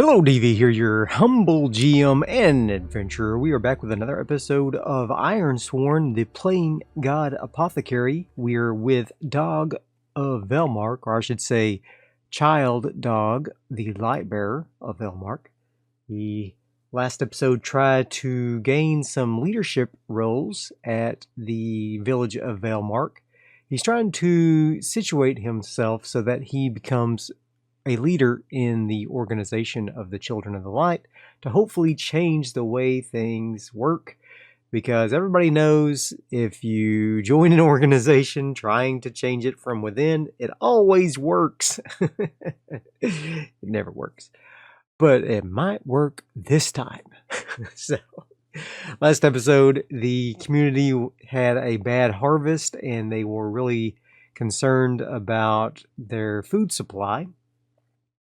Hello, DV here, your humble GM and adventurer. We are back with another episode of Ironsworn, the playing god Apothecary. We're with Dog of Velmark, or I should say, Child Dog, the Lightbearer of Velmark. The last episode tried to gain some leadership roles at the village of Velmark. He's trying to situate himself so that he becomes a leader in the organization of the Children of the Light to hopefully change the way things work, because everybody knows if you join an organization trying to change it from within, it always works. It never works, but it might work this time. So last episode, the community had a bad harvest and they were really concerned about their food supply.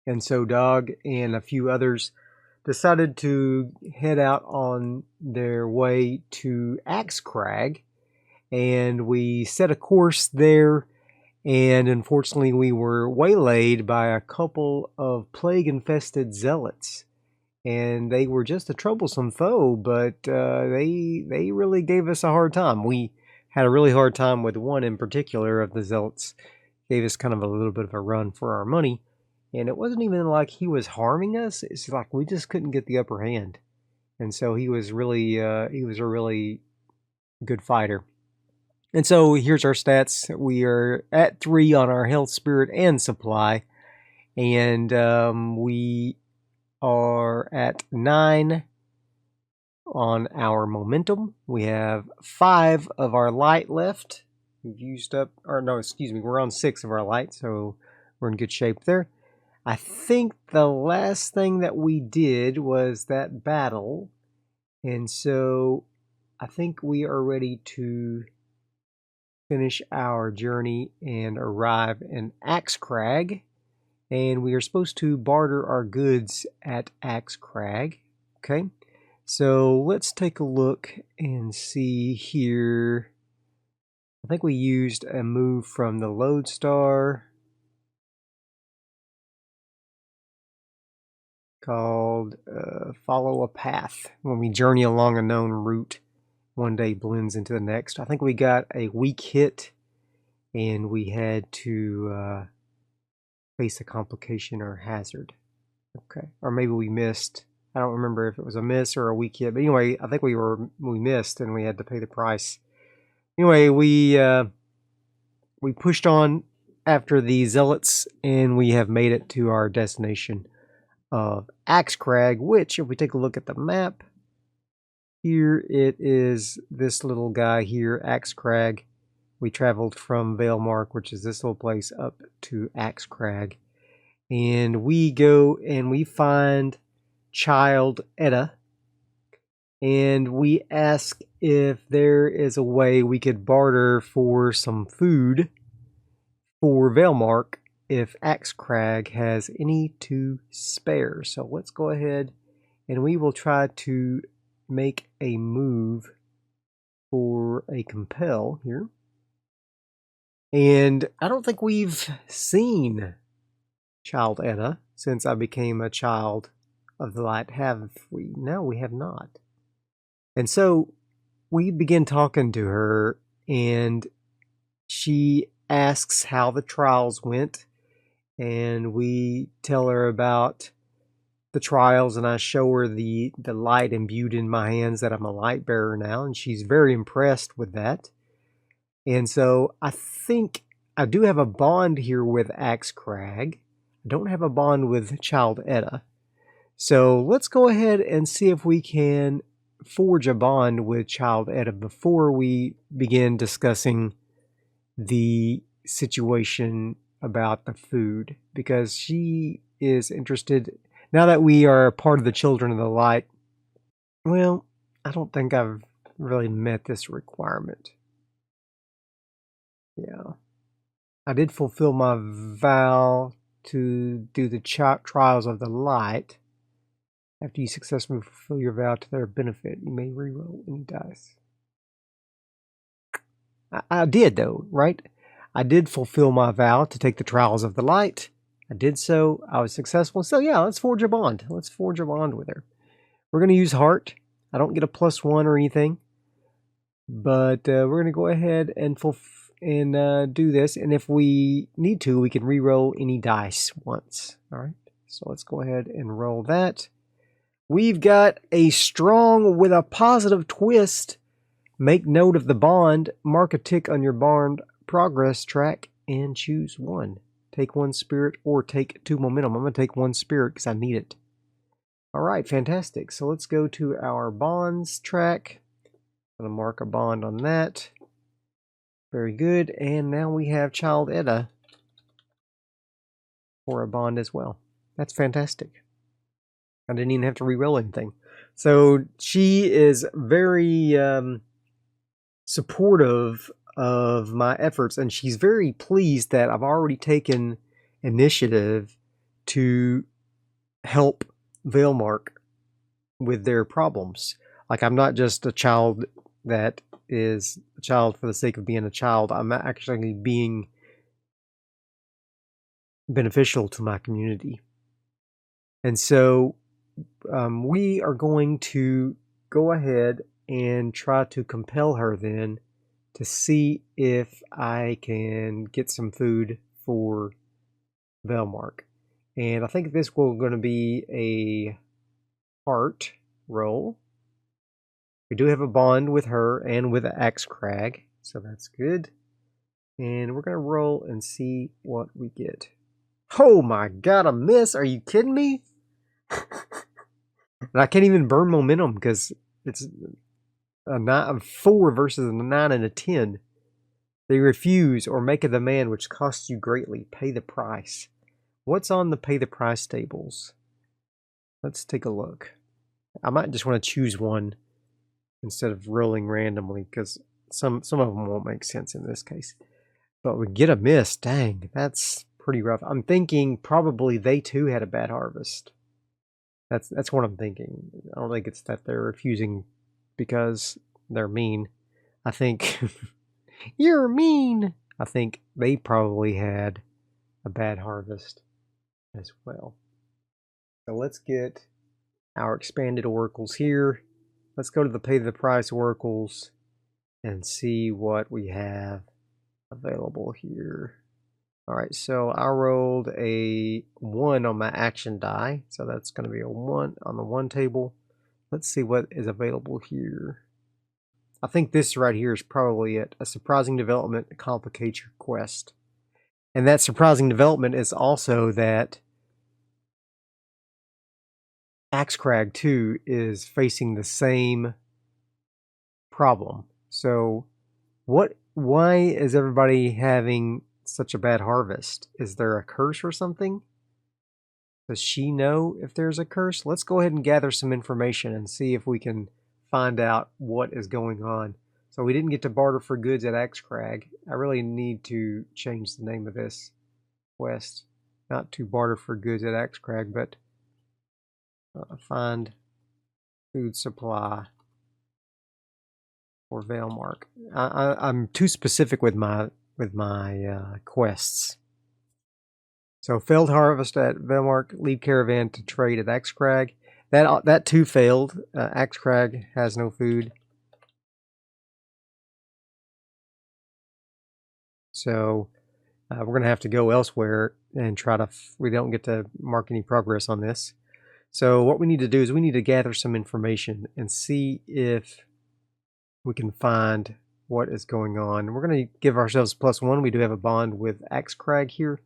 And so Dog and a few others decided to head out on their way to Axe Crag. And we set a course there. And unfortunately, we were waylaid by a couple of plague-infested zealots. And they were just a troublesome foe, but they really gave us a hard time. We had a really hard time with one in particular of the zealots. Gave us kind of a little bit of a run for our money. And it wasn't even like he was harming us. It's like we just couldn't get the upper hand. And so he was really, he was a really good fighter. And so here's our stats. We are at 3 on our health, spirit, and supply. And we are at 9 on our momentum. We have 5 of our light left. We've used up, or no, excuse me, we're on 6 of our light. So we're in good shape there. I think the last thing that we did was that battle, and so I think we are ready to finish our journey and arrive in Axe Crag, and we are supposed to barter our goods at Axe Crag. Okay, so let's take a look and see here. I think we used a move from the Lodestar called Follow a Path. When we journey along a known route, one day blends into the next. I think we got a weak hit and we had to face a complication or hazard. Okay, or maybe we missed. I don't remember if it was a miss or a weak hit, but anyway, I think we missed and we had to pay the price. Anyway, we pushed on after the zealots and we have made it to our destination of Axe Crag, which, if we take a look at the map, here it is this little guy here, Axe Crag. We traveled from Velmark, which is this little place, up to Axe Crag. And we go and we find Child Etta. And we ask if there is a way we could barter for some food for Velmark if Axe Crag has any to spare. So let's go ahead and we will try to make a move for a compel here. And I don't think we've seen Child Etta since I became a Child of the Light. Have we? No, we have not. And so we begin talking to her and she asks how the trials went. And we tell her about the trials, and I show her the light imbued in my hands, that I'm a light bearer now, and she's very impressed with that. And so I think I do have a bond here with Axe Crag. I don't have a bond with Child Etta. So let's go ahead and see if we can forge a bond with Child Etta before we begin discussing the situation about the food, because she is interested now that we are part of the Children of the Light. Well, I don't think I've really met this requirement. Yeah, I did fulfill my vow to do the trials of the light. After you successfully fulfill your vow to their benefit, you may reroll any dice. I did though, right? I did fulfill my vow to take the trials of the light. I did so. I was successful. So yeah, let's forge a bond. Let's forge a bond with her. We're going to use heart. I don't get a +1 or anything. But we're going to go ahead and do this. And if we need to, we can re-roll any dice once. All right. So let's go ahead and roll that. We've got a strong with a positive twist. Make note of the bond. Mark a tick on your bond progress track and choose one. Take 1 spirit or take 2 momentum. I'm going to take 1 spirit because I need it. All right, fantastic. So let's go to our bonds track. I'm going to mark a bond on that. Very good. And now we have Child Edda for a bond as well. That's fantastic. I didn't even have to re-roll anything. So she is very supportive of my efforts, and she's very pleased that I've already taken initiative to help Veilmark with their problems. Like, I'm not just a child that is a child for the sake of being a child. I'm actually being beneficial to my community. And so we are going to go ahead and try to compel her then to see if I can get some food for Veilmark. And I think this will going to be a heart roll. We do have a bond with her and with Axcrag, so that's good. And we're going to roll and see what we get. Oh my god, a miss! Are you kidding me? And I can't even burn momentum because it's a 4 versus a 9 and a 10. They refuse or make a demand which costs you greatly. Pay the price. What's on the pay the price tables? Let's take a look. I might just want to choose one instead of rolling randomly because some of them won't make sense in this case. But we get a miss. Dang, that's pretty rough. I'm thinking probably they too had a bad harvest. That's what I'm thinking. I don't think it's that they're refusing because they're mean. I think you're mean. I think they probably had a bad harvest as well. So let's get our expanded oracles here. Let's go to the pay the price oracles and see what we have available here. All right, so I rolled a 1 on my action die, so that's going to be a 1 on the 1 table. Let's see what is available here. I think this right here is probably it. A surprising development that complicates your quest. And that surprising development is also that Axcrag 2 is facing the same problem. So why is everybody having such a bad harvest? Is there a curse or something? Does she know if there's a curse? Let's go ahead and gather some information and see if we can find out what is going on. So we didn't get to barter for goods at Axcrag. I really need to change the name of this quest. Not to barter for goods at Axcrag, but find food supply for Veilmark. I'm too specific with my quests. So failed harvest at Veilmark, leave caravan to trade at Axcrag. That too failed. Axcrag has no food. So we're going to have to go elsewhere and try to... we don't get to mark any progress on this. So what we need to do is we need to gather some information and see if we can find what is going on. We're going to give ourselves +1. We do have a bond with Axcrag here.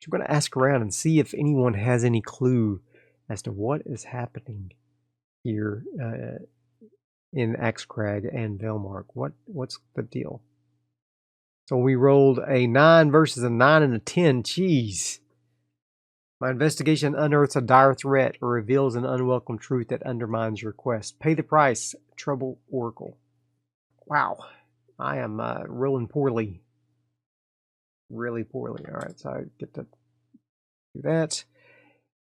So we're going to ask around and see if anyone has any clue as to what is happening here in Axcrag and Veilmark. What's the deal? So we rolled a 9 versus a 9 and a 10. Jeez. My investigation unearths a dire threat or reveals an unwelcome truth that undermines your quest. Pay the price. Trouble Oracle. Wow. I am rolling poorly. Really poorly. All right, so I get to do that.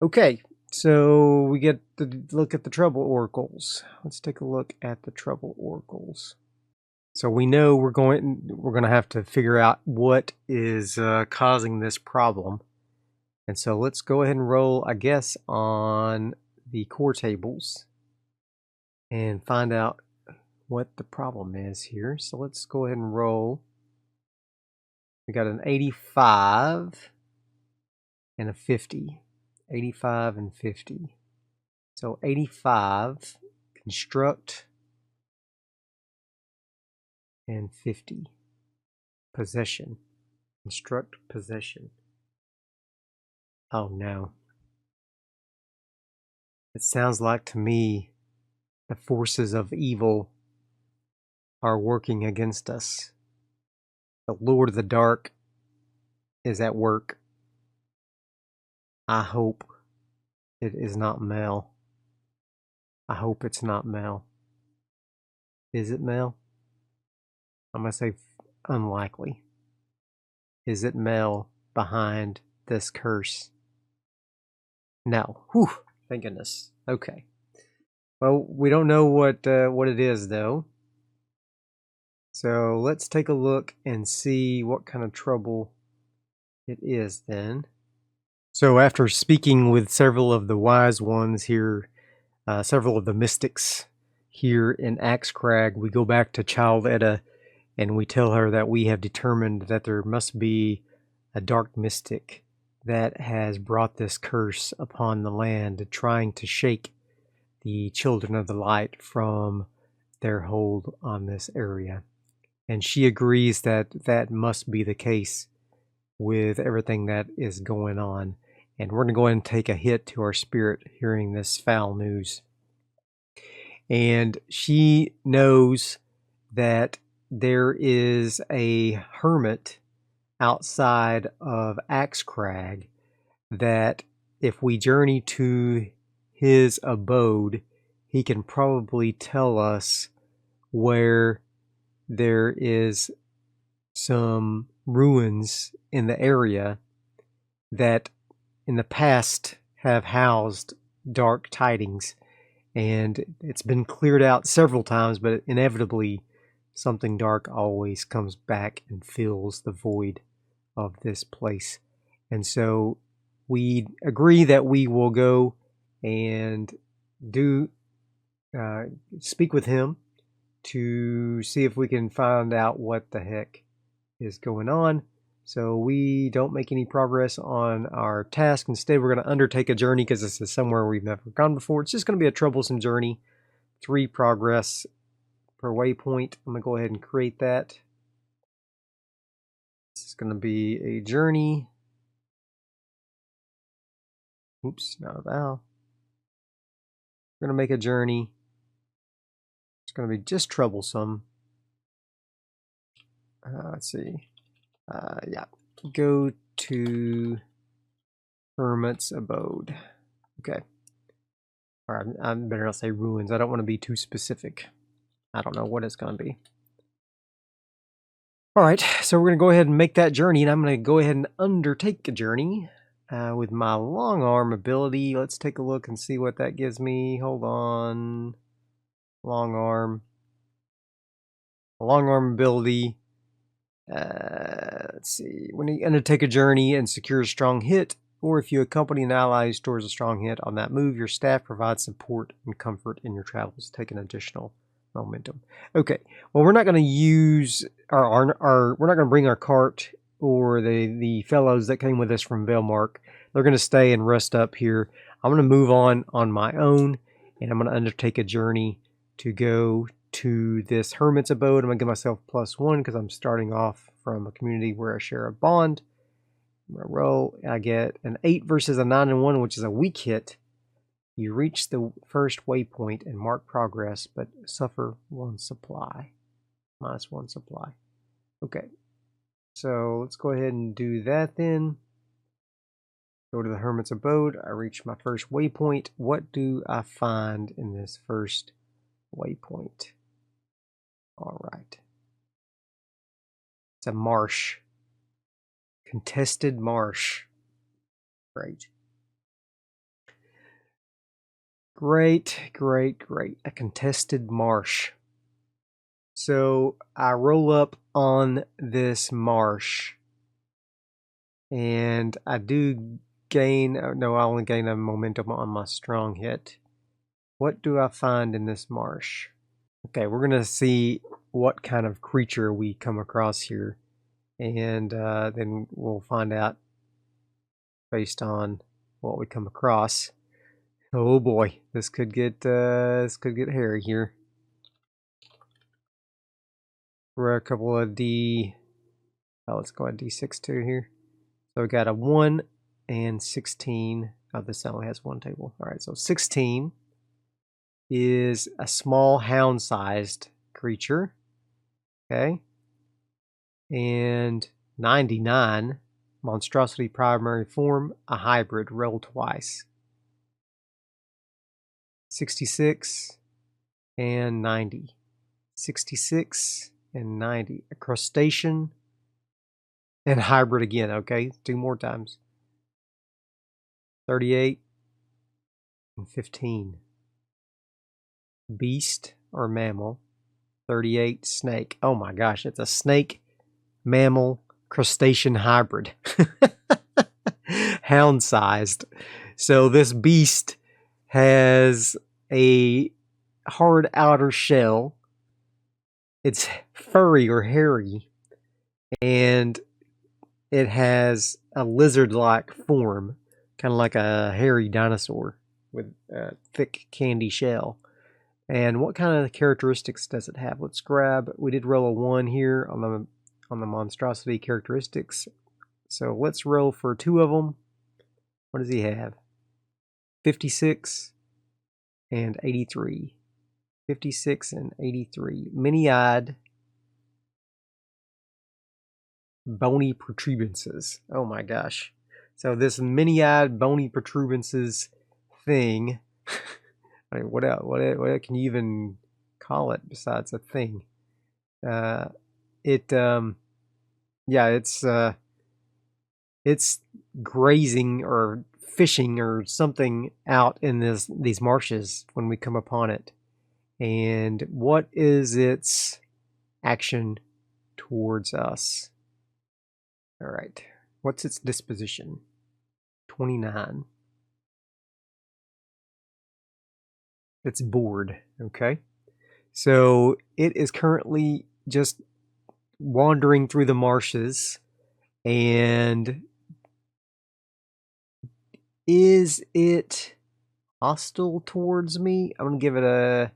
Okay, so we get to look at the Trouble Oracles. Let's take a look at the Trouble Oracles. So we know we're going to have to figure out what is causing this problem. And so let's go ahead and roll, I guess, on the core tables and find out what the problem is here. So let's go ahead and roll. We got an 85 and a 50. 85 and 50. So 85, construct, and 50. Possession. Construct possession. Oh no. It sounds like to me the forces of evil are working against us. The Lord of the Dark is at work. I hope it is not Mel. I hope it's not Mel. Is it Mel? I'm going to say unlikely. Is it Mel behind this curse? No. Whew. Thank goodness. Okay. Well, we don't know what it is though. So let's take a look and see what kind of trouble it is then. So after speaking with several of the wise ones here, several of the mystics here in Axcrag, we go back to Child Edda and we tell her that we have determined that there must be a dark mystic that has brought this curse upon the land, trying to shake the children of the light from their hold on this area. And she agrees that that must be the case with everything that is going on. And we're going to go ahead and take a hit to our spirit hearing this foul news. And she knows that there is a hermit outside of Axcrag that if we journey to his abode, he can probably tell us where there is some ruins in the area that in the past have housed dark tidings, and it's been cleared out several times, but inevitably something dark always comes back and fills the void of this place. And so we agree that we will go and speak with him to see if we can find out what the heck is going on. So we don't make any progress on our task. Instead, we're going to undertake a journey because this is somewhere we've never gone before. It's just going to be a troublesome journey. 3 progress per waypoint. I'm going to go ahead and create that. This is going to be a journey. Oops, not a vowel. We're going to make a journey. It's going to be just troublesome. Let's see. Yeah, go to Hermit's Abode. Okay. Or I'm better not say ruins. I don't want to be too specific. I don't know what it's going to be. All right, so we're going to go ahead and make that journey, and I'm going to go ahead and undertake a journey with my long arm ability. Let's take a look and see what that gives me. Hold on. Long arm. Long arm ability. Let's see. When you undertake a journey and secure a strong hit, or if you accompany an ally who stores a strong hit on that move, your staff provides support and comfort in your travels. Take an additional momentum. Okay. Well, we're not going to use we're not going to bring our cart or the fellows that came with us from Velmark. They're going to stay and rest up here. I'm going to move on my own, and I'm going to undertake a journey to go to this hermit's abode. I'm going to give myself +1 because I'm starting off from a community where I share a bond. I'm going to roll. I get an 8 versus a 9 and 1, which is a weak hit. You reach the first waypoint and mark progress, but suffer 1 supply. -1 supply. Okay. So let's go ahead and do that then. Go to the hermit's abode. I reach my first waypoint. What do I find in this first waypoint? All right. It's a marsh. Contested marsh. Great. Great. A contested marsh. So I roll up on this marsh, and I do gain... no, I only gain a momentum on my strong hit. What do I find in this marsh? Okay, we're going to see what kind of creature we come across here. And then we'll find out based on what we come across. Oh boy, this could get hairy here. We're a couple of let's go at D6 too here. So we got a 1 and 16. Oh, this only has one table. All right, so 16 is a small hound-sized creature. Okay. And 99, monstrosity primary form, a hybrid, roll twice. 66 and 90. 66 and 90. A crustacean and hybrid again, okay? 2 more times. 38 and 15. Beast or mammal. 38, snake. Oh my gosh, it's a snake, mammal, crustacean hybrid. Hound-sized. So this beast has a hard outer shell. It's furry or hairy, and it has a lizard-like form, kind of like a hairy dinosaur with a thick candy shell. And what kind of characteristics does it have? Let's grab. We did roll a 1 here on the monstrosity characteristics. So let's roll for 2 of them. What does he have? 56 and 83. 56 and 83. Many-eyed, bony protuberances. Oh my gosh. So this many-eyed, bony protuberances thing, I mean, what else can you even call it besides a thing? It's grazing or fishing or something out in these marshes when we come upon it. And what is its action towards us? All right. What's its disposition? 29. It's bored, okay? So it is currently just wandering through the marshes. And is it hostile towards me? I'm going to give it a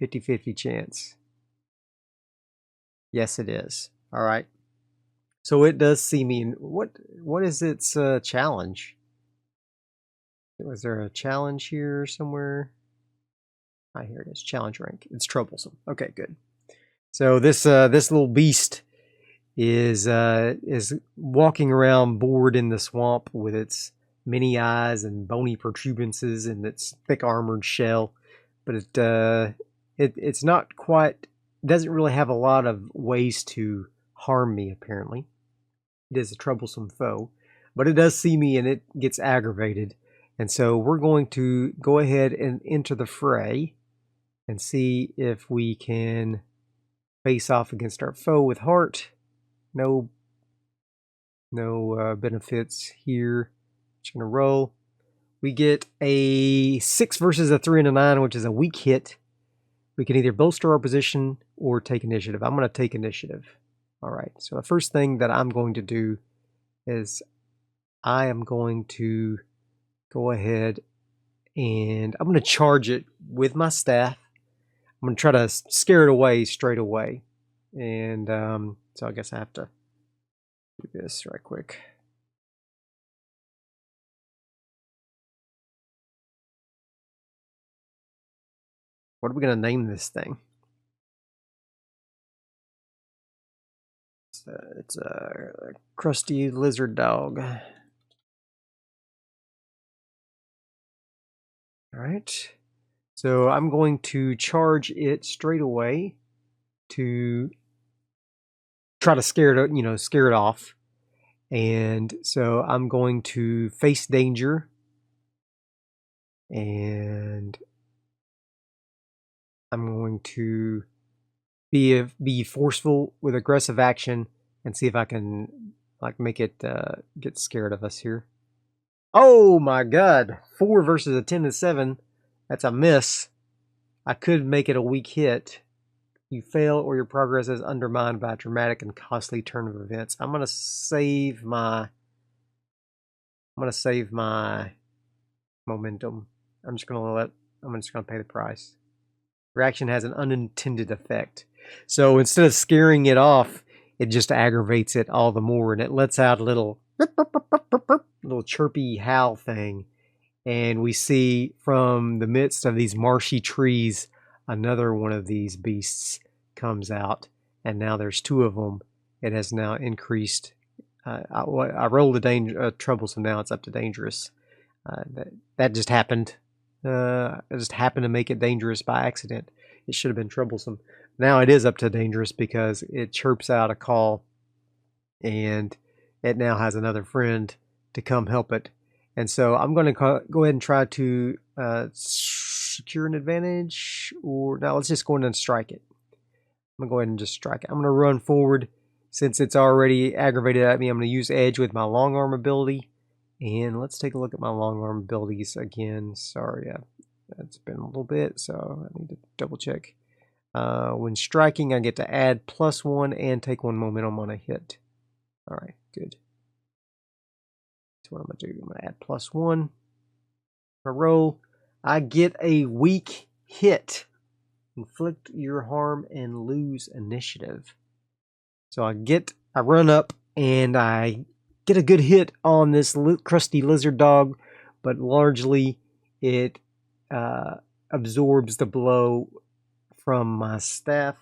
50-50 chance. Yes, it is. All right. So it does see me. And what is its challenge? Was there a challenge here somewhere? Ah, here it is. Challenge rank. It's troublesome. Okay, good. So this little beast is walking around bored in the swamp with its many eyes and bony protuberances and its thick armored shell, but it's not quite, doesn't really have a lot of ways to harm me. Apparently, it is a troublesome foe, but it does see me and it gets aggravated, and so we're going to go ahead and enter the fray and see if we can face off against our foe with heart. No benefits here. Just gonna roll. We get a 6 versus a 3 and a 9, which is a weak hit. We can either bolster our position or take initiative. I'm gonna take initiative. All right. So the first thing that I'm going to do is I am going to go ahead and I'm gonna charge it with my staff. I'm gonna try to scare it away straight away, and so I guess I have to do this right quick. What are we going to name this thing? It's a crusty lizard dog. All right. So I'm going to charge it straight away to try to scare it, scare it off. And so I'm going to face danger. And I'm going to be forceful with aggressive action and see if I can make it get scared of us here. Oh my god. 4 versus a 10 and 7. That's a miss. I could make it a weak hit. You fail or your progress is undermined by a dramatic and costly turn of events. I'm gonna save my momentum. I'm just gonna pay the price. Reaction has an unintended effect. So instead of scaring it off, it just aggravates it all the more, and it lets out a little chirpy howl thing. And we see from the midst of these marshy trees, another one of these beasts comes out, and now there's 2 of them. It has now increased. I rolled a troublesome. Now it's up to dangerous. That just happened. I just happened to make it dangerous by accident. It should have been troublesome. Now it is up to dangerous because it chirps out a call, and it now has another friend to come help it. And so I'm going to go ahead and try to secure an advantage. Or now let's just go in and strike it. I'm going to go ahead and just strike it. I'm going to run forward. Since it's already aggravated at me, I'm going to use edge with my long arm ability. And let's take a look at my long arm abilities again. Sorry, it's been a little bit, so I need to double check. When striking, I get to add +1 and take 1 momentum on a hit. All right, good. That's what I'm going to do. I'm going to add +1. I roll. I get a weak hit. Inflict your harm and lose initiative. So I run up and I get a good hit on this crusty lizard dog, but largely it absorbs the blow from my staff,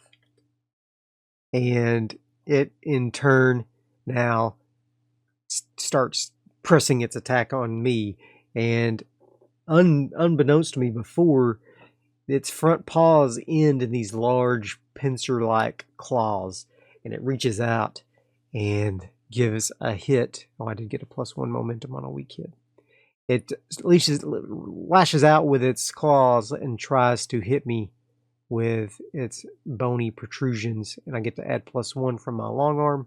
and it in turn now starts pressing its attack on me. And unbeknownst to me before, its front paws end in these large pincer-like claws, and it reaches out and gives a hit. Oh, I did get a +1 momentum on a weak hit. It lashes out with its claws and tries to hit me with its bony protrusions, and I get to add +1 from my long arm.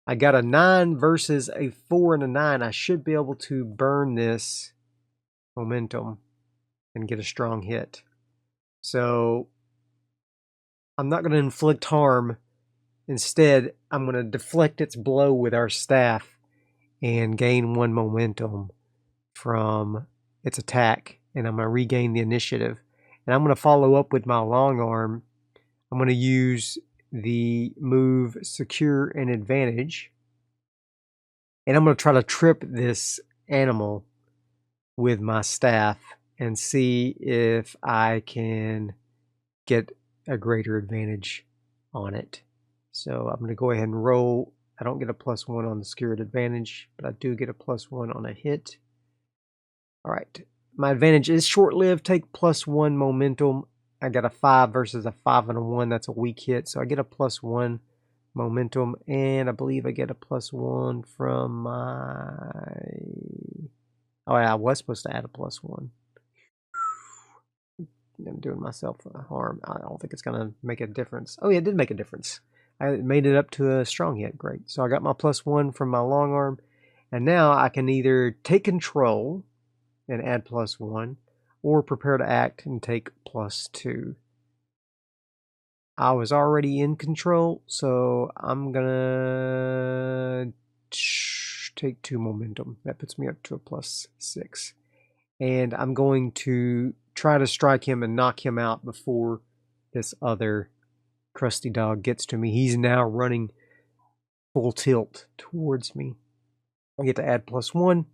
I got a 9 versus a 4 and a 9. I should be able to burn this momentum and get a strong hit. So I'm not going to inflict harm. Instead, I'm going to deflect its blow with our staff and gain 1 momentum from its attack, and I'm going to regain the initiative. And I'm going to follow up with my long arm. I'm going to use the move Secure an Advantage, and I'm going to try to trip this animal with my staff and see if I can get a greater advantage on it. So I'm going to go ahead and roll. I don't get a +1 on the Secured Advantage, but I do get a +1 on a hit. All right. My advantage is short-lived. Take +1 momentum. I got a 5 versus a 5 and a 1. That's a weak hit. So I get a +1 momentum, and I believe I get a +1 from my... Oh, yeah, I was supposed to add a +1. I'm doing myself harm. I don't think it's going to make a difference. Oh, yeah, it did make a difference. I made it up to a strong hit. Great. So I got my +1 from my long arm, and now I can either take control and add +1, or prepare to act and take +2. I was already in control, so I'm gonna take 2 momentum. That puts me up to a +6. And I'm going to try to strike him and knock him out before this other crusty dog gets to me. He's now running full tilt towards me. I get to add +1.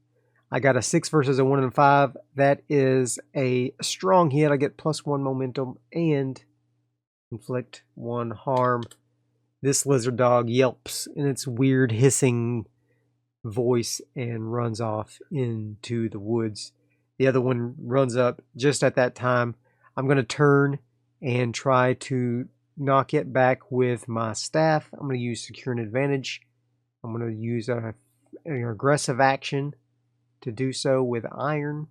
I got a 6 versus a 1 and 5. That is a strong hit. I get +1 momentum and inflict 1 harm. This lizard dog yelps in its weird hissing voice and runs off into the woods. The other one runs up just at that time. I'm going to turn and try to knock it back with my staff. I'm going to use Secure an Advantage. I'm going to use an aggressive action to do so with iron.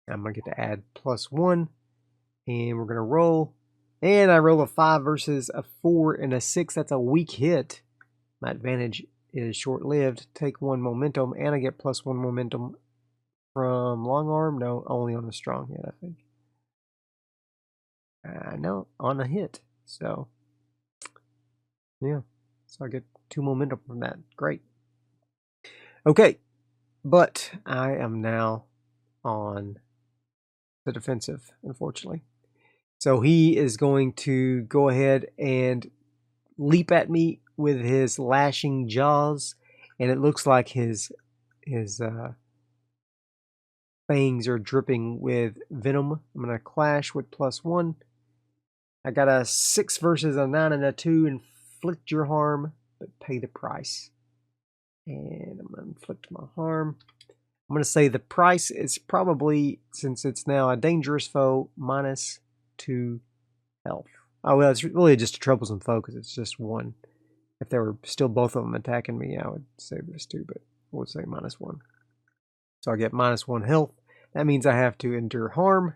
I'm going to get to add +1, and we're going to roll. And I roll a 5 versus a 4 and a 6. That's a weak hit. My advantage is short-lived. Take 1 momentum, and I get +1 momentum from long arm. No, only on a strong hit, I think. No, on a hit. So, yeah. So I get 2 momentum from that. Great. Okay, but I am now on the defensive, unfortunately. So he is going to go ahead and leap at me with his lashing jaws, and it looks like his fangs are dripping with venom. I'm going to clash with +1. I got a 6 versus a 9 and a 2. Inflict your harm, but pay the price. And I'm going to inflict my harm. I'm going to say the price is probably, since it's now a dangerous foe, -2 health. Oh, well, it's really just a troublesome foe because it's just 1. If there were still both of them attacking me, I would save this 2, but I would say -1. So I get -1 health. That means I have to endure harm.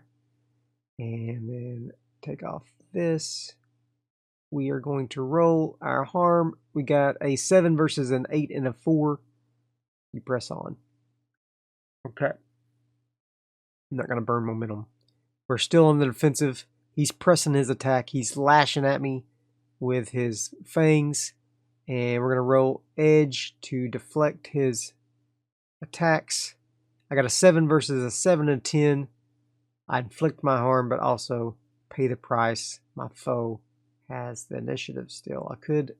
And then take off this. We are going to roll our harm. We got a 7 versus an 8 and a 4. You press on. Okay. I'm not going to burn momentum. We're still on the defensive. He's pressing his attack. He's lashing at me with his fangs. And we're going to roll edge to deflect his attacks. I got a 7 versus a 7 and 10. I inflict my harm, but also pay the price. My foe has the initiative still. I could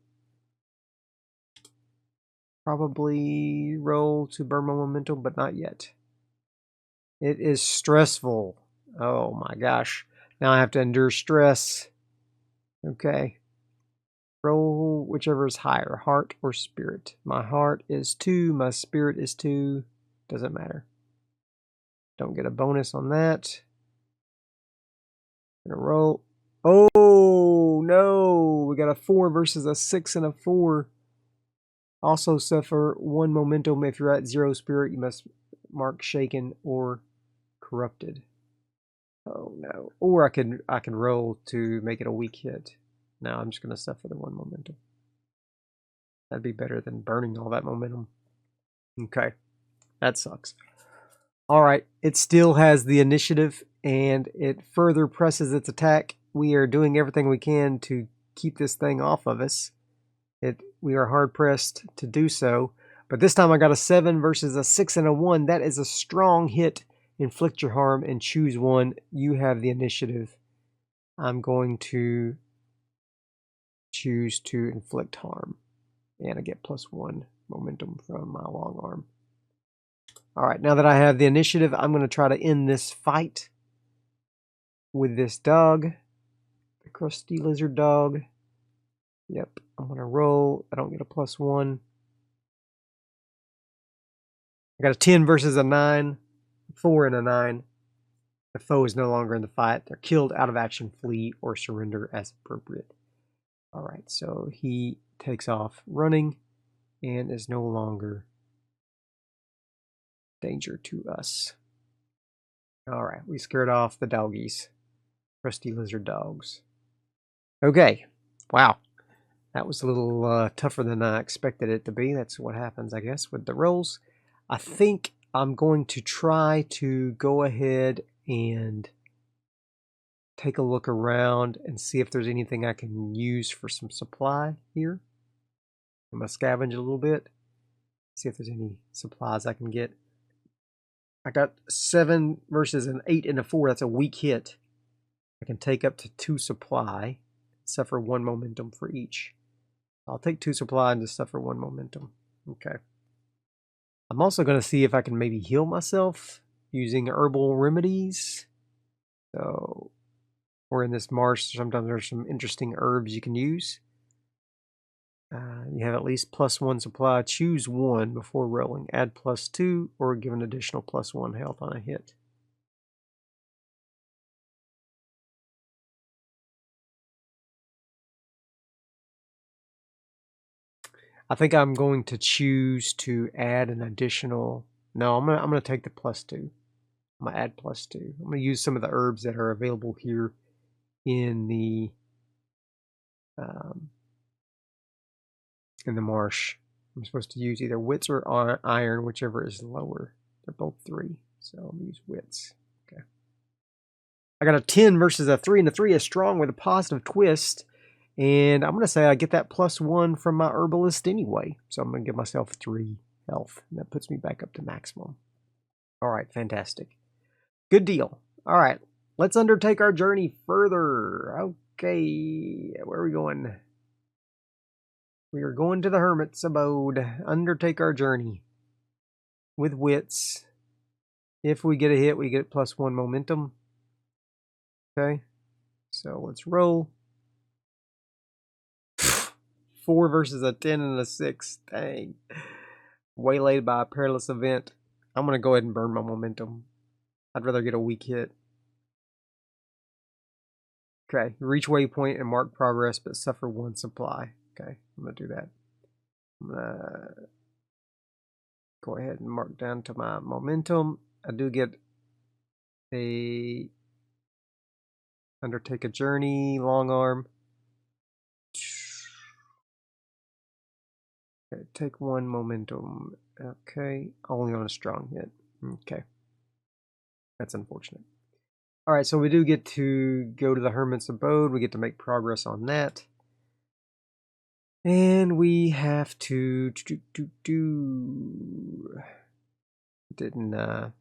probably roll to burn my momentum, but not yet. It is stressful. Oh my gosh. Now I have to endure stress. Okay. Roll whichever is higher, heart or spirit. My heart is 2, my spirit is 2. Doesn't matter. Don't get a bonus on that. Gonna roll. Oh no! We got a 4 versus a 6 and a 4. Also suffer 1 momentum. If you're at 0 spirit, you must mark shaken or corrupted. Oh no! Or I can roll to make it a weak hit. No, I'm just gonna suffer the 1 momentum. That'd be better than burning all that momentum. Okay, that sucks. All right, it still has the initiative, and it further presses its attack. We are doing everything we can to keep this thing off of us. We are hard pressed to do so. But this time I got a 7 versus a 6 and a 1. That is a strong hit. Inflict your harm and choose 1. You have the initiative. I'm going to choose to inflict harm. And I get +1 momentum from my long arm. Alright, now that I have the initiative, I'm going to try to end this fight with this dog. The crusty lizard dog. Yep, I'm going to roll. I don't get a +1. I got a 10 versus a 9. 4 and a 9. The foe is no longer in the fight. They're killed, out of action, flee, or surrender as appropriate. Alright, so he takes off running and is no longer danger to us. Alright, we scared off the doggies. Crusty lizard dogs. Okay, wow. That was a little tougher than I expected it to be. That's what happens, I guess, with the rolls. I think I'm going to try to go ahead and take a look around and see if there's anything I can use for some supply here. I'm going to scavenge a little bit, see if there's any supplies I can get. I got 7 versus an 8 and a 4. That's a weak hit. I can take up to 2 supply, suffer 1 momentum for each. I'll take 2 supply and just suffer 1 momentum. Okay. I'm also going to see if I can maybe heal myself using herbal remedies. So we're in this marsh. Sometimes there's some interesting herbs you can use. You have at least +1 supply. Choose 1 before rolling. Add +2 or give an additional +1 health on a hit. I think I'm going to choose to add an additional. No, I'm gonna take the +2. I'm gonna add +2. I'm gonna use some of the herbs that are available here in the marsh. I'm supposed to use either wits or iron, whichever is lower. They're both 3, so I'm going to use wits. Okay. I got a 10 versus a 3, and a 3 is strong with a positive twist. And I'm going to say I get that +1 from my herbalist anyway. So I'm going to give myself 3 health. And that puts me back up to maximum. All right, fantastic. Good deal. All right, let's undertake our journey further. Okay, where are we going? We are going to the Hermit's abode. Undertake our journey with wits. If we get a hit, we get +1 momentum. Okay, so let's roll. 4 versus a 10 and a 6. Dang. Waylaid by a perilous event. I'm going to go ahead and burn my momentum. I'd rather get a weak hit. Okay, reach waypoint and mark progress, but suffer 1 supply. Okay, I'm going to do that. I'm going to go ahead and mark down to my momentum. I do get a undertake a journey, long arm. Okay, take 1 momentum. Okay, only on a strong hit. Okay, that's unfortunate. All right, so we do get to go to the Hermit's abode. We get to make progress on that. And we have to didn't let's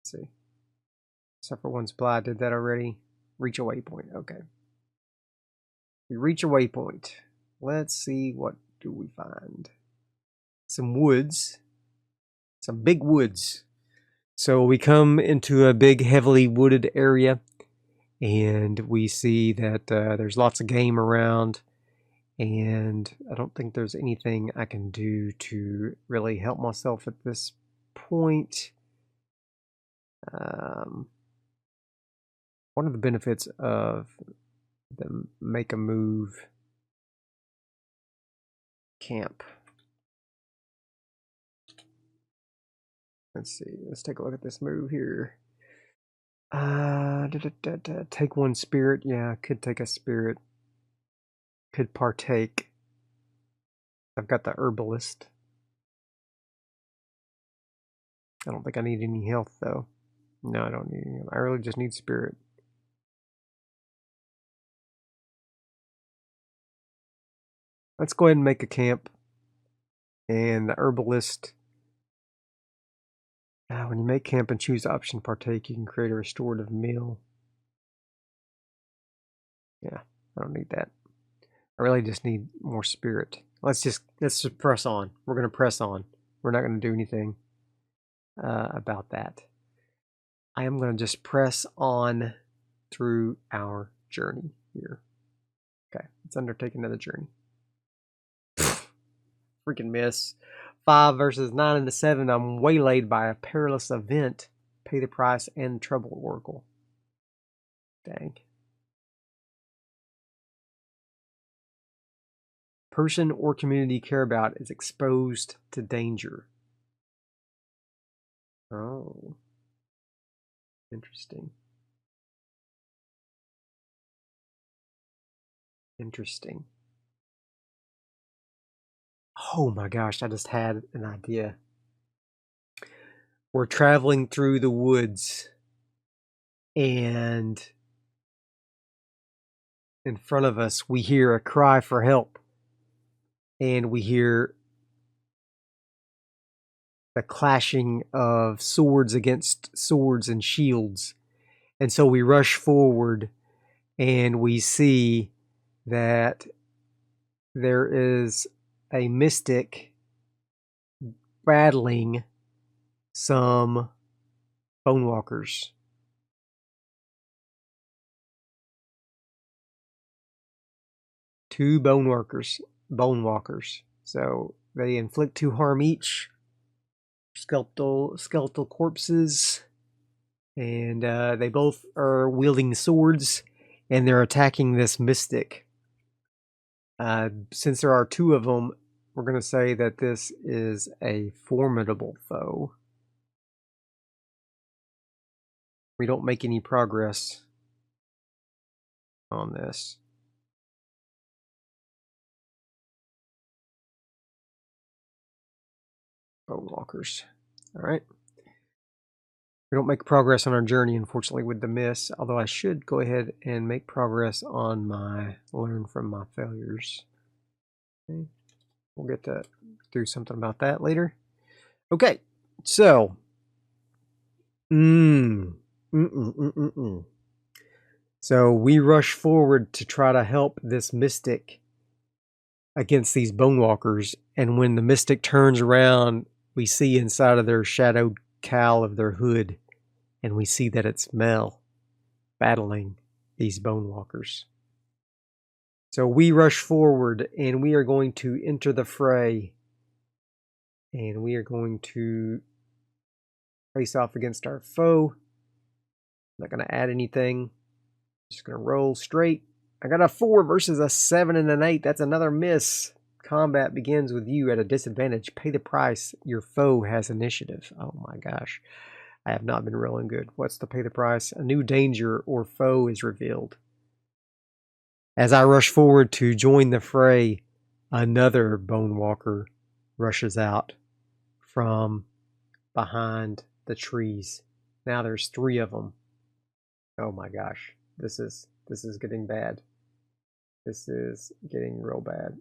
see. Suffer 1 supply, I did that already. Reach a waypoint. Okay. We reach a waypoint. Let's see, what do we find? Some woods. Some big woods. So we come into a big, heavily wooded area, and we see that there's lots of game around, and I don't think there's anything I can do to really help myself at this point. One of the benefits of the make a move camp. Let's see. Let's take a look at this move here. Take 1 spirit. Yeah, could take a spirit. Could partake. I've got the herbalist. I don't think I need any health though. No, I don't need any. I really just need spirit. Let's go ahead and make a camp. And the herbalist. When you make camp and choose option partake, you can create a restorative meal. Yeah, I don't need that. I really just need more spirit. Let's just press on. We're going to press on. We're not going to do anything about that. I am going to just press on through our journey here. Okay, let's undertake another journey. Freaking miss. 5 versus 9 and a 7. I'm waylaid by a perilous event. Pay the price and trouble oracle. Dang. Person or community you care about is exposed to danger. Oh. Interesting. Interesting. Oh my gosh, I just had an idea. We're traveling through the woods, and in front of us we hear a cry for help, and we hear the clashing of swords against swords and shields. And so we rush forward, and we see that there is a mystic battling some bone walkers. Two bone walkers. So they inflict 2 harm each. Skeletal corpses, and they both are wielding swords, and they're attacking this mystic. Since there are 2 of them, we're going to say that this is a formidable foe. We don't make any progress on this. bone walkers. All right. We don't make progress on our journey, unfortunately, with the miss, although I should go ahead and make progress on my learn from my failures. Okay. We'll get to do something about that later. Okay, so so we rush forward to try to help this mystic against these bone walkers, and when the mystic turns around, we see inside of their shadowed cowl of their hood, and we see that it's Mel battling these bone walkers. So we rush forward, and we are going to enter the fray, and we are going to face off against our foe. I'm not going to add anything. Just going to roll straight. I got a 4 versus a 7 and an 8. That's another miss. Combat begins with you at a disadvantage. Pay the price. Your foe has initiative. Oh my gosh. I have not been rolling good. What's the pay the price? A new danger or foe is revealed. As I rush forward to join the fray, another bone walker rushes out from behind the trees. Now there's 3 of them. Oh my gosh. This is getting bad. This is getting real bad.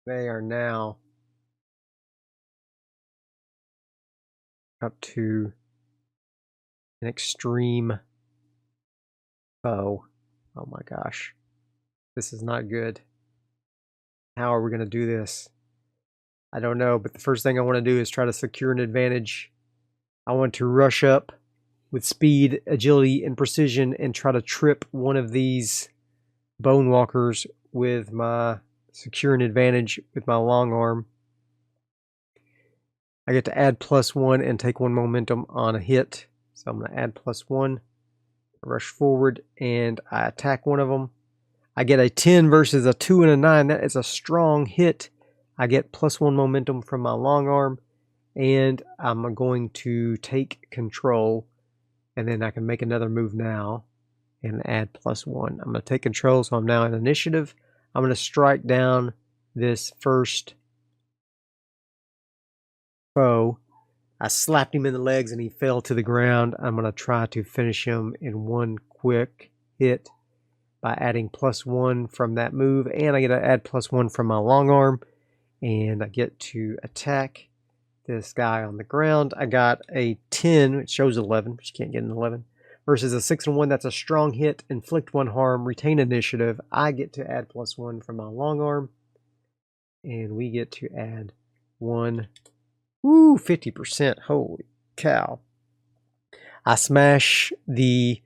They are now up to an extreme foe. Oh my gosh. This is not good. How are we going to do this? I don't know, but the first thing I want to do is try to secure an advantage. I want to rush up with speed, agility, and precision and try to trip one of these bone walkers with my secure an advantage with my long arm. I get to add +1 and take 1 momentum on a hit. So I'm going to add +1, rush forward, and I attack one of them. I get a 10 versus a 2 and a 9. That is a strong hit. I get +1 momentum from my long arm, and I'm going to take control, and then I can make another move now and add +1. I'm going to take control, so I'm now in initiative. I'm going to strike down this first foe. I slapped him in the legs and he fell to the ground. I'm going to try to finish him in 1 quick hit by adding +1 from that move, and I get to add +1 from my long arm, and I get to attack this guy on the ground. I got a 10, it shows 11, but you can't get an 11, versus a 6 and 1. That's a strong hit. Inflict 1 harm, retain initiative. I get to add +1 from my long arm, and we get to add 1. Woo, 50%. Holy cow. I smash the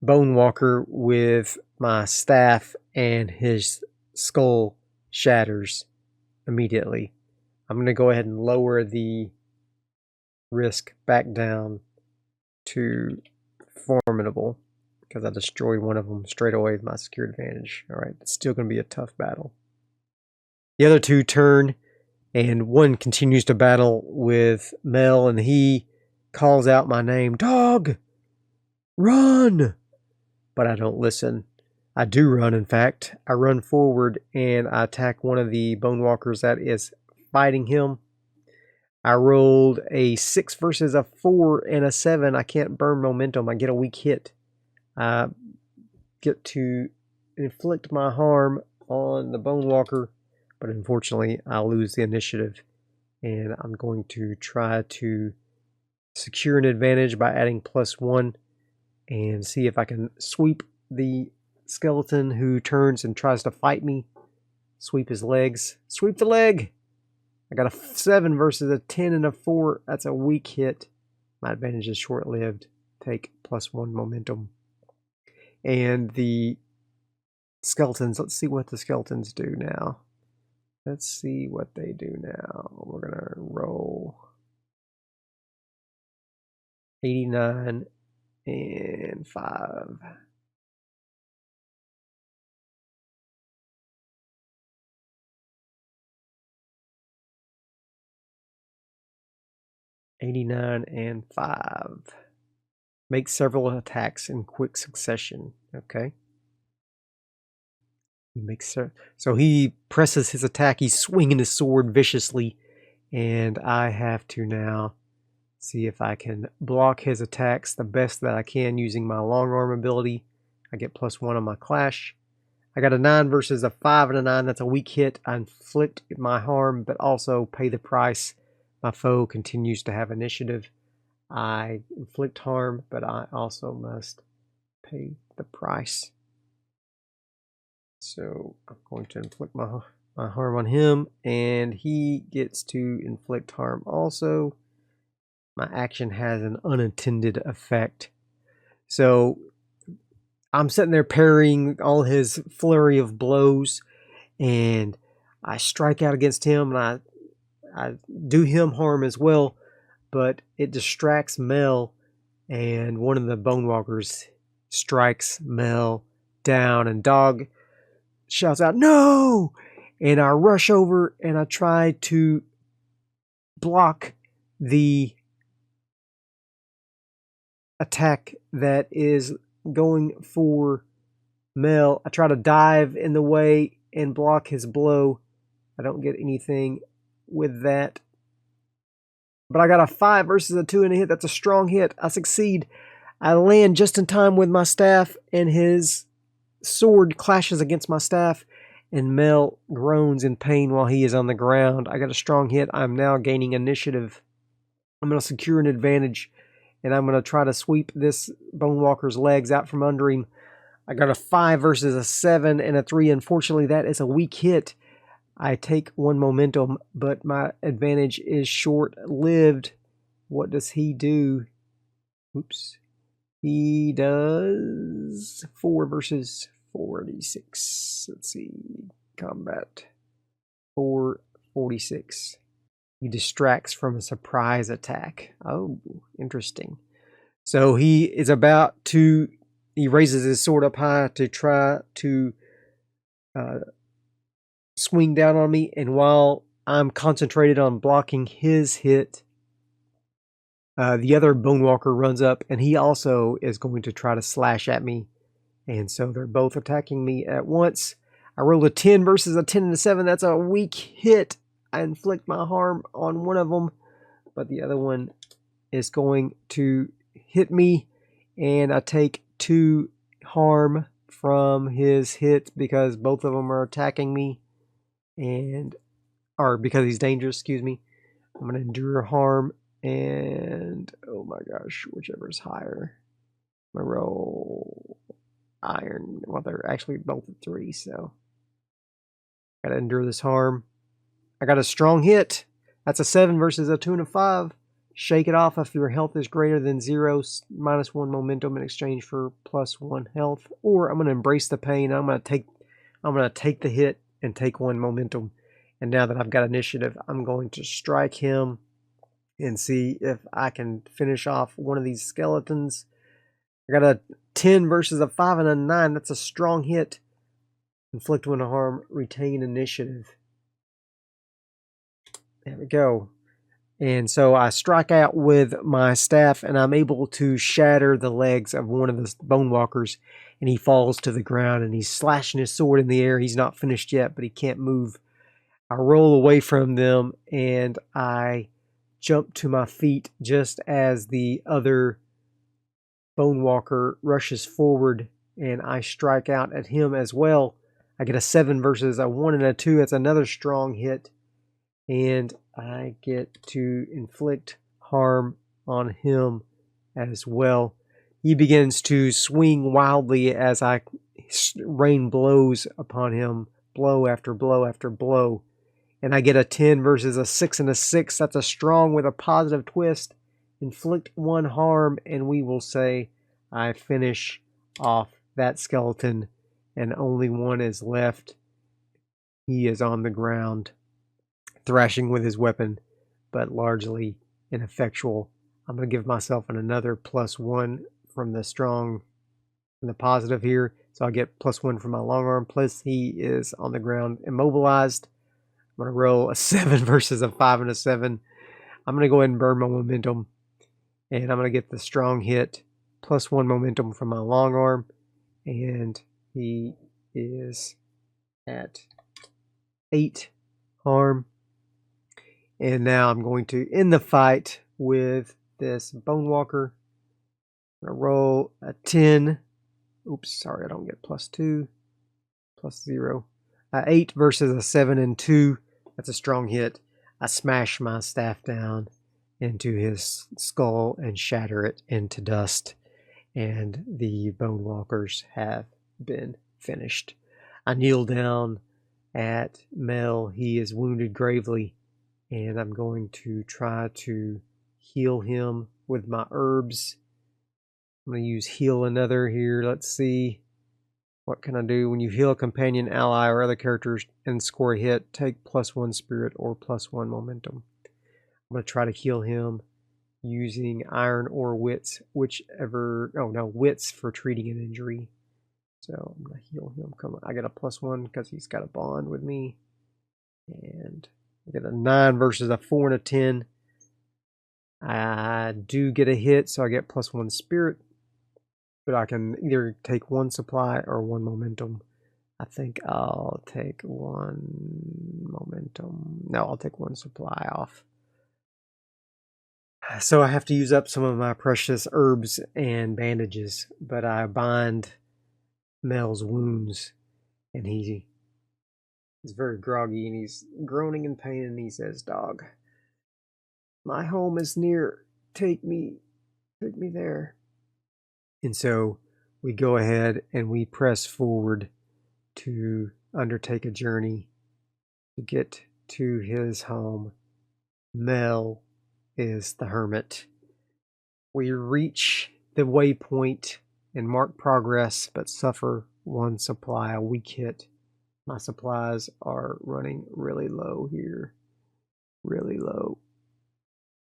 bone walker with my staff, and his skull shatters immediately. I'm going to go ahead and lower the risk back down to formidable because I destroyed one of them straight away with my secure advantage. All right, it's still going to be a tough battle. The other 2 turn, and one continues to battle with Mel, and he calls out my name, "Dog, run!" But I don't listen. I do run, in fact. I run forward and I attack one of the bone walkers that is fighting him. I rolled a 6 versus a 4 and a 7. I can't burn momentum. I get a weak hit. I get to inflict my harm on the bone walker, but unfortunately I lose the initiative, and I'm going to try to secure an advantage by adding +1 and see if I can sweep the skeleton who turns and tries to fight me. Sweep his legs. Sweep the leg! I got a 7 versus a 10 and a 4. That's a weak hit. My advantage is short-lived. Take +1 momentum. And the skeletons, let's see what the skeletons do now. Let's see what they do now. We're going to roll 89 and 5. and 5. Make several attacks in quick succession. Okay. He makes so he presses his attack. He's swinging his sword viciously, And I have to now see if I can block his attacks the best that I can using my long arm ability. I get +1 on my clash. I got a 9 versus a 5 and a 9. That's a weak hit. I inflict my harm, but also pay the price. My foe continues to have initiative. I inflict harm, but I also must pay the price. So I'm going to inflict my harm on him, and he gets to inflict harm also. My action has an unintended effect. So I'm sitting there parrying all his flurry of blows, and I strike out against him, and I do him harm as well, but it distracts Mel, and one of the Bone Walkers strikes Mel down, and Dog shouts out, "No!" And I rush over and I try to block the attack that is going for Mel. I try to dive in the way and block his blow. I don't get anything with that. But I got a 5 versus a 2 and a hit. That's a strong hit. I succeed. I land just in time with my staff, and his sword clashes against my staff, and Mel groans in pain while he is on the ground. I got a strong hit. I'm now gaining initiative. I'm going to secure an advantage, and I'm going to try to sweep this Bone Walker's legs out from under him. I got a 5 versus a 7 and a 3. Unfortunately, that is a weak hit. I take 1 momentum, but my advantage is short-lived. What does he do? Oops. He does 4 versus 46. Let's see. Combat. 446. He distracts from a surprise attack. Oh, interesting. So he is about to... He raises his sword up high to try to swing down on me, and while I'm concentrated on blocking his hit, the other Bone Walker runs up, and he also is going to try to slash at me, and so they're both attacking me at once. I rolled a 10 versus a 10 and a 7. That's a weak hit. I inflict my harm on one of them, but the other one is going to hit me, and I take 2 harm from his hit because both of them are attacking me. Or because he's dangerous, excuse me. I'm going to endure harm, and oh my gosh, whichever is higher. I'm going to roll iron. Well, they're actually both at 3, so got to endure this harm. I got a strong hit. That's a 7 versus a 2 and a 5. Shake it off if your health is greater than 0, -1 momentum in exchange for +1 health. Or I'm going to embrace the pain. I'm going to take the hit and take 1 momentum. And now that I've got initiative, I'm going to strike him and see if I can finish off one of these skeletons. I got a 10 versus a 5 and a 9. That's a strong hit. Inflict 1 harm, retain initiative. There we go. And so I strike out with my staff, and I'm able to shatter the legs of one of the Bone Walkers, and he falls to the ground, and he's slashing his sword in the air. He's not finished yet, but he can't move. I roll away from them, and I jump to my feet just as the other Bone Walker rushes forward, and I strike out at him as well. I get a 7 versus a 1 and a 2. That's another strong hit. And I get to inflict harm on him as well. He begins to swing wildly as I rain blows upon him, blow after blow after blow. And I get a 10 versus a 6 and a 6. That's a strong with a positive twist. Inflict 1 harm, and we will say I finish off that skeleton, and only one is left. He is on the ground, thrashing with his weapon, but largely ineffectual. I'm going to give myself another +1 from the strong and the positive here. So I'll get +1 from my long arm. Plus he is on the ground immobilized. I'm going to roll a 7 versus a 5 and a 7. I'm going to go ahead and burn my momentum. And I'm going to get the strong hit. +1 momentum from my long arm. And he is at 8 harm. And now I'm going to end the fight with this Bone Walker. I'm going to roll a 10. Oops, sorry, I don't get +2. +0. 8 versus a 7 and 2. That's a strong hit. I smash my staff down into his skull and shatter it into dust. And the Bone Walkers have been finished. I kneel down at Mel. He is wounded gravely, and I'm going to try to heal him with my herbs. I'm going to use heal another here. Let's see. What can I do? When you heal a companion, ally, or other characters and score a hit, take +1 spirit or +1 momentum. I'm going to try to heal him using iron or wits, whichever. Oh no, wits for treating an injury. So I'm going to heal him. Come on, I get a +1 because he's got a bond with me. And I get a 9 versus a 4 and a 10. I do get a hit, so I get +1 spirit. But I can either take 1 supply or 1 momentum. I think I'll take 1 momentum. No, I'll take 1 supply off. So I have to use up some of my precious herbs and bandages. But I bind Mel's wounds. And he's very groggy and he's groaning in pain. And he says, "Dog, my home is near. Take me there." And so we go ahead and we press forward to undertake a journey to get to his home. Mel is the hermit. We reach the waypoint and mark progress, but suffer 1 supply, a weak hit. My supplies are running really low here. Really low.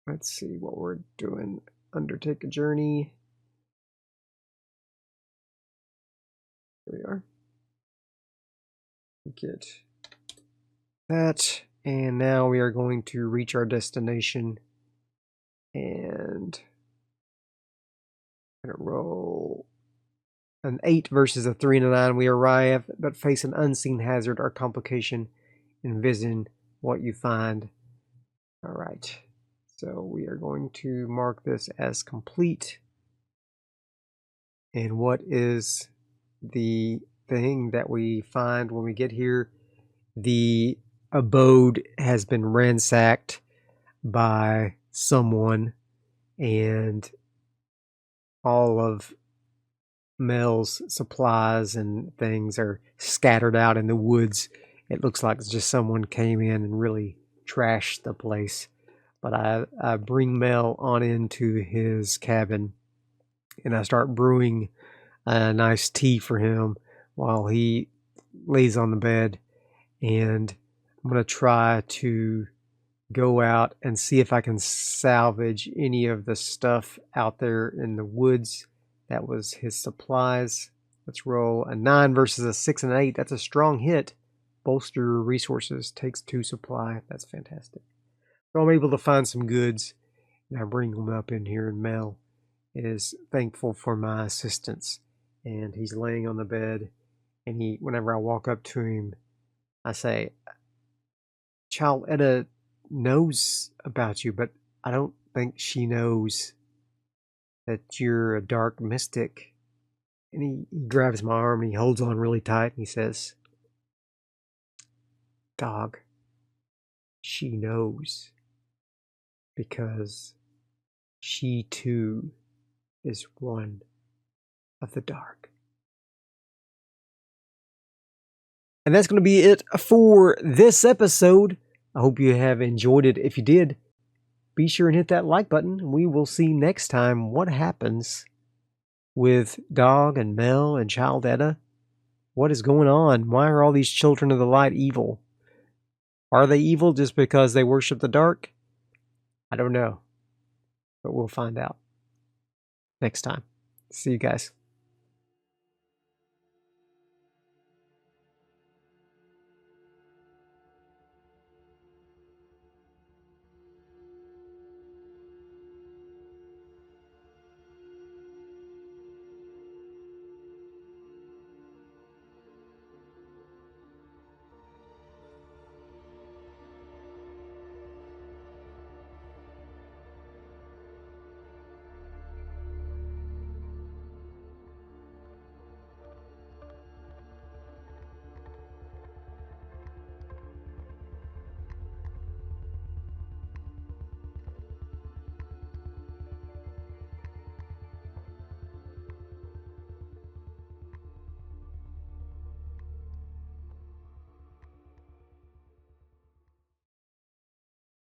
Let's see what we're doing. Undertake a journey. Here we are. Get that. And now we are going to reach our destination. And I'm going to roll an 8 versus a 3 and a 9. We arrive, but face an unseen hazard or complication. Envision what you find. All right. So we are going to mark this as complete. And what is the thing that we find when we get here? The abode has been ransacked by someone, and all of Mel's supplies and things are scattered out in the woods. It looks like just someone came in and really trashed the place. But I bring Mel on into his cabin, and I start brewing a nice tea for him while he lays on the bed. And I'm going to try to go out and see if I can salvage any of the stuff out there in the woods. That was his supplies. Let's roll a 9 versus a 6 and an 8. That's a strong hit. Bolster resources. Takes 2 supply. That's fantastic. So I'm able to find some goods, and I bring them up in here, and Mel is thankful for my assistance. And he's laying on the bed, and whenever I walk up to him, I say, "Child Etta knows about you, but I don't think she knows that you're a dark mystic." And he grabs my arm and he holds on really tight and he says, "Dog, she knows, because she too is one of the dark." And that's going to be it for this episode. I hope you have enjoyed it. If you did, be sure and hit that like button. We will see next time what happens with Dog and Mel and Child Etta. What is going on? Why are all these children of the light evil? Are they evil just because they worship the dark? I don't know. But we'll find out next time. See you guys.